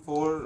4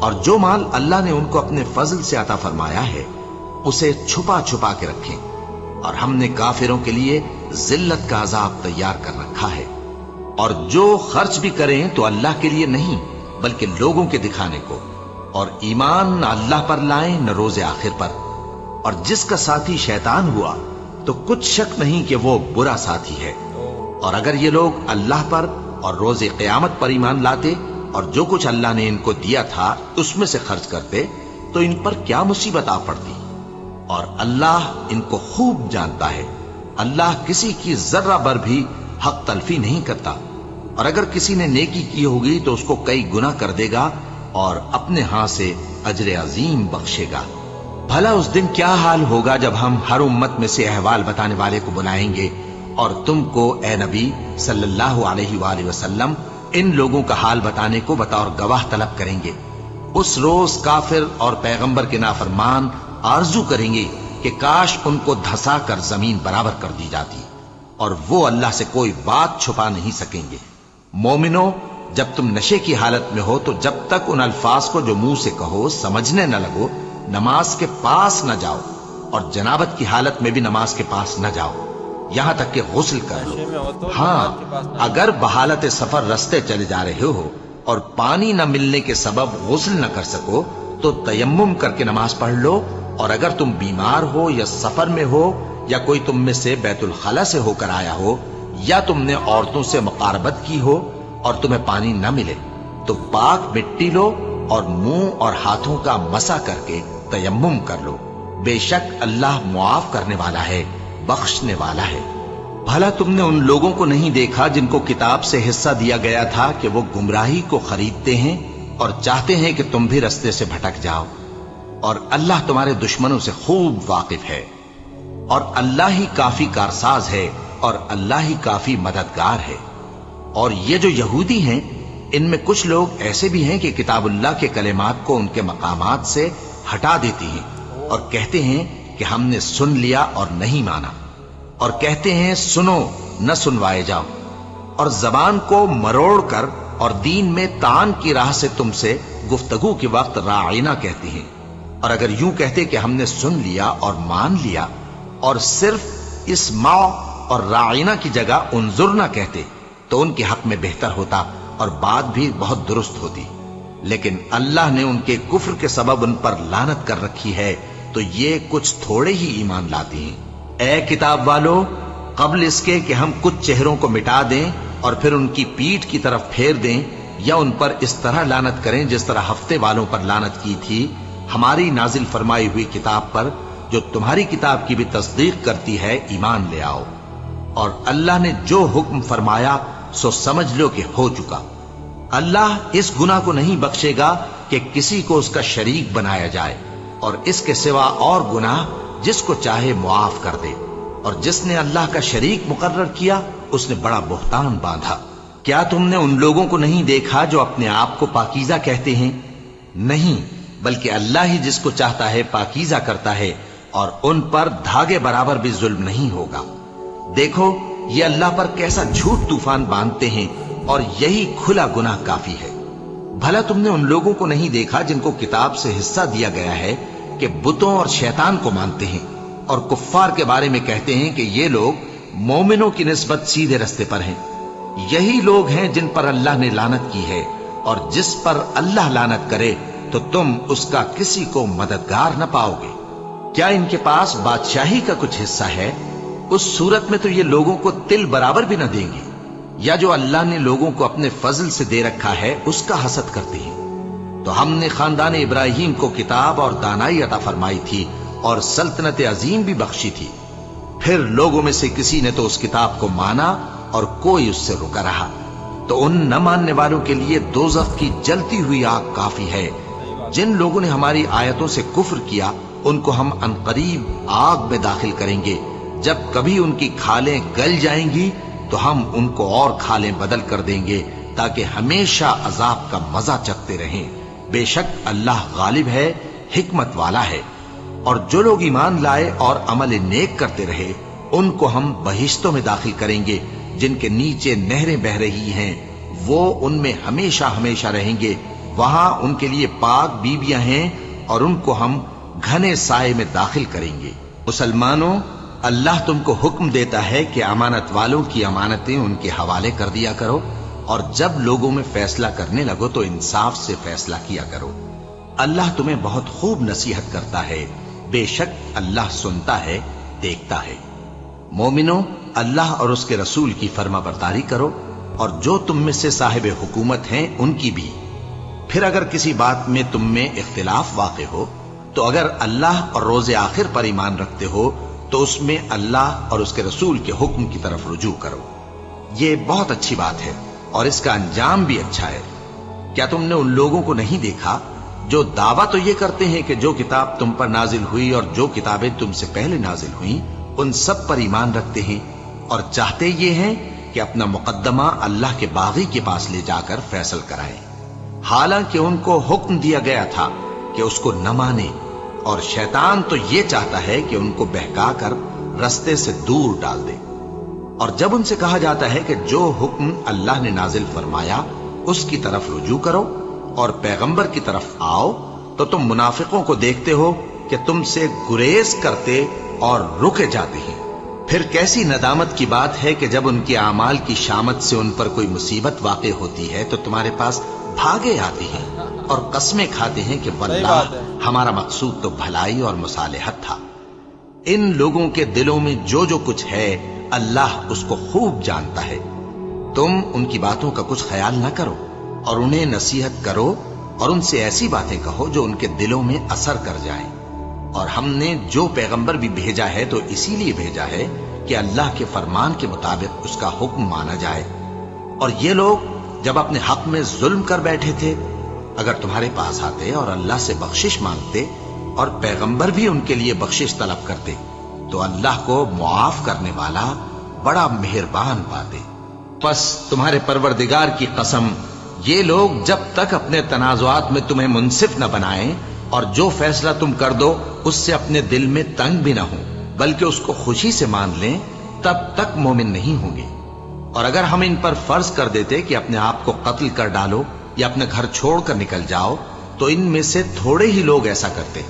اور جو مال اللہ نے ان کو اپنے فضل سے عطا فرمایا ہے اسے چھپا چھپا کے رکھیں، اور ہم نے کافروں کے لیے ذلت کا عذاب تیار کر رکھا ہے۔ اور جو خرچ بھی کریں تو اللہ کے لیے نہیں بلکہ لوگوں کے دکھانے کو، اور ایمان نہ اللہ پر لائیں نہ روز آخر پر، اور جس کا ساتھی شیطان ہوا تو کچھ شک نہیں کہ وہ برا ساتھی ہے۔ اور اگر یہ لوگ اللہ پر اور روز قیامت پر ایمان لاتے اور جو کچھ اللہ نے ان کو دیا تھا اس میں سے خرچ کرتے تو ان پر کیا مصیبت آ پڑتی، اور اللہ ان کو خوب جانتا ہے۔ اللہ کسی کی ذرہ بر بھی حق تلفی نہیں کرتا، اور اگر کسی نے نیکی کی ہوگی تو اس کو کئی گنا کر دے گا اور اپنے ہاں سے اجر عظیم بخشے گا۔ بھلا اس دن کیا حال ہوگا جب ہم ہر امت میں سے احوال بتانے والے کو بلائیں گے اور تم کو اے نبی صلی اللہ علیہ وآلہ وسلم ان لوگوں کا حال بتانے کو بطور گواہ طلب کریں گے۔ اس روز کافر اور پیغمبر کے نافرمان آرزو کریں گے کہ کاش ان کو دھسا کر زمین برابر کر دی جاتی، اور وہ اللہ سے کوئی بات چھپا نہیں سکیں گے۔ مومنو، جب تم نشے کی حالت میں ہو تو جب تک ان الفاظ کو جو منہ سے کہو سمجھنے نہ لگو نماز کے پاس نہ جاؤ، اور جنابت کی حالت میں بھی نماز کے پاس نہ جاؤ یہاں تک کہ غسل کر لو۔ ہاں، اگر بحالت سفر رستے چلے جا رہے ہو اور پانی نہ ملنے کے سبب غسل نہ کر سکو تو تیمم کر کے نماز پڑھ لو، اور اگر تم بیمار ہو یا سفر میں ہو یا کوئی تم میں سے بیت الخلا سے ہو کر آیا ہو یا تم نے عورتوں سے مقاربت کی ہو اور تمہیں پانی نہ ملے تو پاک مٹی لو اور منہ اور ہاتھوں کا مسح کر کے تیمم کر لو، بے شک اللہ معاف کرنے والا ہے، بخشنے والا ہے۔ بھلا تم نے ان لوگوں کو نہیں دیکھا جن کو کتاب سے حصہ دیا گیا تھا کہ وہ گمراہی کو خریدتے ہیں اور چاہتے ہیں کہ تم بھی رستے سے بھٹک جاؤ، اور اللہ تمہارے دشمنوں سے خوب واقف ہے، اور اللہ ہی کافی کارساز ہے، اور اللہ ہی کافی مددگار ہے۔ اور یہ جو یہودی ہیں ان میں کچھ لوگ ایسے بھی ہیں کہ کتاب اللہ کے کلمات کو ان کے مقامات سے ہٹا دیتی ہیں اور کہتے ہیں کہ ہم نے سن لیا اور نہیں مانا، اور کہتے ہیں سنو نہ سنوائے جاؤ، اور زبان کو مروڑ کر اور دین میں تان کی راہ سے تم سے گفتگو کے وقت راعینا کہتی ہیں، اور اگر یوں کہتے کہ ہم نے سن لیا اور مان لیا اور صرف اسمع اور راعینا کی جگہ انظرنا کہتے تو ان کے حق میں بہتر ہوتا اور بات بھی بہت درست ہوتی، لیکن اللہ نے ان کے کفر کے سبب ان پر لعنت کر رکھی ہے تو یہ کچھ تھوڑے ہی ایمان لاتے ہیں۔ اے کتاب والو، قبل اس کے کہ ہم کچھ چہروں کو مٹا دیں اور پھر ان کی پیٹھ کی طرف پھیر دیں یا ان پر اس طرح لعنت کریں جس طرح ہفتے والوں پر لعنت کی تھی، ہماری نازل فرمائی ہوئی کتاب پر جو تمہاری کتاب کی بھی تصدیق کرتی ہے ایمان لے آؤ، اور اللہ نے جو حکم فرمایا سو سمجھ لو کہ ہو چکا۔ اللہ اس گناہ کو نہیں بخشے گا کہ کسی کو اس کا شریک بنایا جائے، اور اس کے سوا اور گناہ جس کو چاہے معاف کر دے، اور جس نے اللہ کا شریک مقرر کیا اس نے بڑا بہتان باندھا۔ کیا تم نے ان لوگوں کو نہیں دیکھا جو اپنے آپ کو پاکیزہ کہتے ہیں؟ نہیں، بلکہ اللہ ہی جس کو چاہتا ہے پاکیزہ کرتا ہے، اور ان پر دھاگے برابر بھی ظلم نہیں ہوگا۔ دیکھو یہ اللہ پر کیسا جھوٹ طوفان باندھتے ہیں، اور یہی کھلا گناہ کافی ہے۔ بھلا تم نے ان لوگوں کو نہیں دیکھا جن کو کتاب سے حصہ دیا گیا ہے کہ بتوں اور شیطان کو مانتے ہیں، اور کفار کے بارے میں کہتے ہیں کہ یہ لوگ مومنوں کی نسبت سیدھے رستے پر ہیں۔ یہی لوگ ہیں جن پر اللہ نے لعنت کی ہے، اور جس پر اللہ لعنت کرے تو تم اس کا کسی کو مددگار نہ پاؤ گے۔ کیا ان کے پاس بادشاہی کا کچھ حصہ ہے؟ اس صورت میں تو یہ لوگوں کو تل برابر بھی نہ دیں گے، یا جو اللہ نے لوگوں کو اپنے فضل سے دے رکھا ہے اس کا حسد کرتے ہیں۔ تو ہم نے خاندان ابراہیم کو کتاب اور دانائی عطا فرمائی تھی اور سلطنت عظیم بھی بخشی تھی، پھر لوگوں میں سے کسی نے تو اس کتاب کو مانا اور کوئی اس سے رکا رہا، تو ان نہ ماننے والوں کے لیے دوزخ کی جلتی ہوئی آگ کافی ہے۔ جن لوگوں نے ہماری آیتوں سے کفر کیا ان کو ہم عنقریب آگ میں داخل کریں گے، جب کبھی ان کی کھالیں گل جائیں گی تو ہم ان کو اور کھالیں بدل کر دیں گے تاکہ ہمیشہ عذاب کا مزہ چکھتے رہیں۔ بے شک اللہ غالب ہے، حکمت والا ہے۔ اور جو لوگ ایمان لائے اور عمل نیک کرتے رہے ان کو ہم بہشتوں میں داخل کریں گے جن کے نیچے نہریں بہ رہی ہیں، وہ ان میں ہمیشہ ہمیشہ رہیں گے. وہاں ان کے لیے پاک بیویاں ہیں اور ان کو ہم گھنے سائے میں داخل کریں گے. مسلمانوں، اللہ تم کو حکم دیتا ہے کہ امانت والوں کی امانتیں ان کے حوالے کر دیا کرو، اور جب لوگوں میں فیصلہ کرنے لگو تو انصاف سے فیصلہ کیا کرو. اللہ تمہیں بہت خوب نصیحت کرتا ہے، بے شک اللہ سنتا ہے، دیکھتا ہے. مومنو، اللہ اور اس کے رسول کی فرما برداری کرو، اور جو تم میں سے صاحب حکومت ہیں ان کی بھی. پھر اگر کسی بات میں تم میں اختلاف واقع ہو تو اگر اللہ اور روز آخر پر ایمان رکھتے ہو تو اس میں اللہ اور اس کے رسول کے حکم کی طرف رجوع کرو. یہ بہت اچھی بات ہے اور اس کا انجام بھی اچھا ہے. کیا تم نے ان لوگوں کو نہیں دیکھا جو دعویٰ تو یہ کرتے ہیں کہ جو کتاب تم پر نازل ہوئی اور جو کتابیں تم سے پہلے نازل ہوئیں ان سب پر ایمان رکھتے ہیں، اور چاہتے یہ ہیں کہ اپنا مقدمہ اللہ کے باغی کے پاس لے جا کر فیصل کرائیں، حالانکہ ان کو حکم دیا گیا تھا کہ اس کو نہ مانے، اور شیطان تو یہ چاہتا ہے کہ ان کو بہکا کر رستے سے دور ڈال دے. اور جب ان سے کہا جاتا ہے کہ جو حکم اللہ نے نازل فرمایا اس کی طرف رجوع کرو اور پیغمبر کی طرف آؤ، تو تم منافقوں کو دیکھتے ہو کہ تم سے گریز کرتے اور رکے جاتے ہیں. پھر کیسی ندامت کی بات ہے کہ جب ان کے اعمال کی شامت سے ان پر کوئی مصیبت واقع ہوتی ہے تو تمہارے پاس بھاگے آتے ہیں اور قسمیں کھاتے ہیں کہ واللہ ہمارا مقصود تو بھلائی اور مصالحت تھا. ان لوگوں کے دلوں میں جو جو کچھ ہے اللہ اس کو خوب جانتا ہے. تم ان کی باتوں کا کچھ خیال نہ کرو اور انہیں نصیحت کرو اور ان سے ایسی باتیں کہو جو ان کے دلوں میں اثر کر جائیں. اور ہم نے جو پیغمبر بھی بھیجا ہے تو اسی لیے بھیجا ہے کہ اللہ کے فرمان کے مطابق اس کا حکم مانا جائے. اور یہ لوگ جب اپنے حق میں ظلم کر بیٹھے تھے، اگر تمہارے پاس آتے اور اللہ سے بخشش مانگتے اور پیغمبر بھی ان کے لیے بخشش طلب کرتے تو اللہ کو معاف کرنے والا بڑا مہربان پاتے. پس تمہارے پروردگار کی قسم، یہ لوگ جب تک اپنے تنازعات میں تمہیں منصف نہ بنائیں اور جو فیصلہ تم کر دو اس سے اپنے دل میں تنگ بھی نہ ہوں بلکہ اس کو خوشی سے مان لیں، تب تک مومن نہیں ہوں گے. اور اگر ہم ان پر فرض کر دیتے کہ اپنے آپ کو قتل کر ڈالو یا اپنے گھر چھوڑ کر نکل جاؤ تو ان میں سے تھوڑے ہی لوگ ایسا کرتے.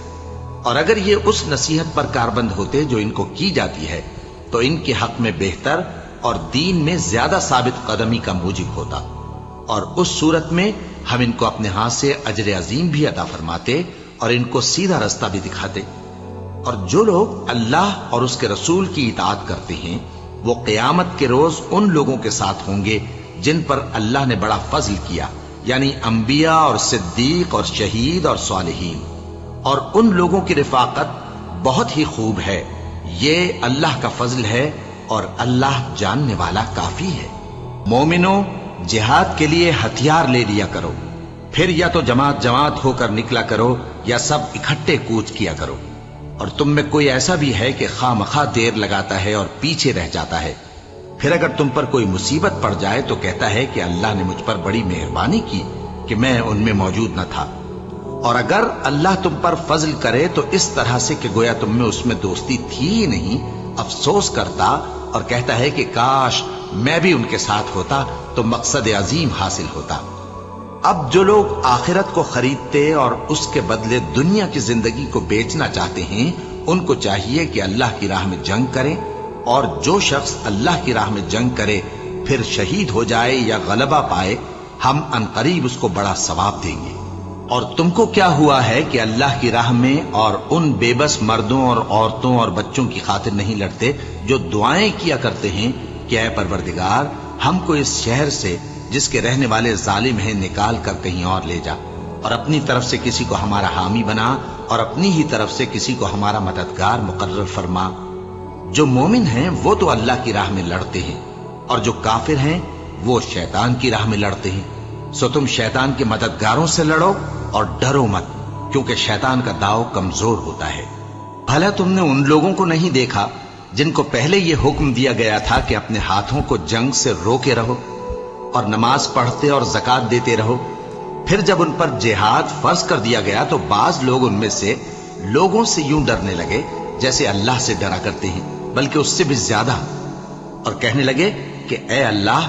اور اگر یہ اس نصیحت پر کاربند ہوتے جو ان کو کی جاتی ہے تو ان کے حق میں بہتر اور دین میں زیادہ ثابت قدمی کا موجب ہوتا، اور اس صورت میں ہم ان کو اپنے ہاتھ سے اجر عظیم بھی عطا فرماتے اور ان کو سیدھا رستہ بھی دکھاتے. اور جو لوگ اللہ اور اس کے رسول کی اطاعت کرتے ہیں وہ قیامت کے روز ان لوگوں کے ساتھ ہوں گے جن پر اللہ نے بڑا فضل کیا، یعنی انبیاء اور صدیق اور شہید اور صالحین. اور ان لوگوں کی رفاقت بہت ہی خوب ہے. یہ اللہ کا فضل ہے اور اللہ جاننے والا کافی ہے. مومنو، جہاد کے لیے ہتھیار لے لیا کرو، پھر یا تو جماعت جماعت ہو کر نکلا کرو یا سب اکٹھے کوچ کیا کرو. اور تم میں کوئی ایسا بھی ہے کہ خواہ مخواہ دیر لگاتا ہے اور پیچھے رہ جاتا ہے، پھر اگر تم پر کوئی مصیبت پڑ جائے تو کہتا ہے کہ اللہ نے مجھ پر بڑی مہربانی کی کہ میں ان میں موجود نہ تھا. اور اگر اللہ تم پر فضل کرے تو اس طرح سے کہ گویا تم میں اس میں دوستی تھی ہی نہیں، افسوس کرتا اور کہتا ہے کہ کاش میں بھی ان کے ساتھ ہوتا تو مقصد عظیم حاصل ہوتا. اب جو لوگ آخرت کو خریدتے اور اس کے بدلے دنیا کی زندگی کو بیچنا چاہتے ہیں ان کو چاہیے کہ اللہ کی راہ میں جنگ کریں، اور جو شخص اللہ کی راہ میں جنگ کرے پھر شہید ہو جائے یا غلبہ پائے ہم عنقریب اس کو بڑا ثواب دیں گے. اور تم کو کیا ہوا ہے کہ اللہ کی راہ میں اور ان بے بس مردوں اور عورتوں اور بچوں کی خاطر نہیں لڑتے جو دعائیں کیا کرتے ہیں کہ اے پروردگار ہم کو اس شہر سے جس کے رہنے والے ظالم ہیں نکال کر کہیں اور لے جا، اور اپنی طرف سے کسی کو ہمارا حامی بنا اور اپنی ہی طرف سے کسی کو ہمارا مددگار مقرر فرما. جو مومن ہیں وہ تو اللہ کی راہ میں لڑتے ہیں اور جو کافر ہیں وہ شیطان کی راہ میں لڑتے ہیں. سو تم شیطان کے مددگاروں سے لڑو اور ڈرو مت، کیونکہ شیطان کا داؤ کمزور ہوتا ہے. بھلا تم نے ان لوگوں کو نہیں دیکھا جن کو پہلے یہ حکم دیا گیا تھا کہ اپنے ہاتھوں کو جنگ سے روکے رہو اور نماز پڑھتے اور زکات دیتے رہو؟ پھر جب ان پر جہاد فرض کر دیا گیا تو بعض لوگ ان میں سے لوگوں سے یوں ڈرنے لگے جیسے اللہ سے ڈرا کرتے ہیں، بلکہ اس سے بھی زیادہ، اور کہنے لگے کہ اے اللہ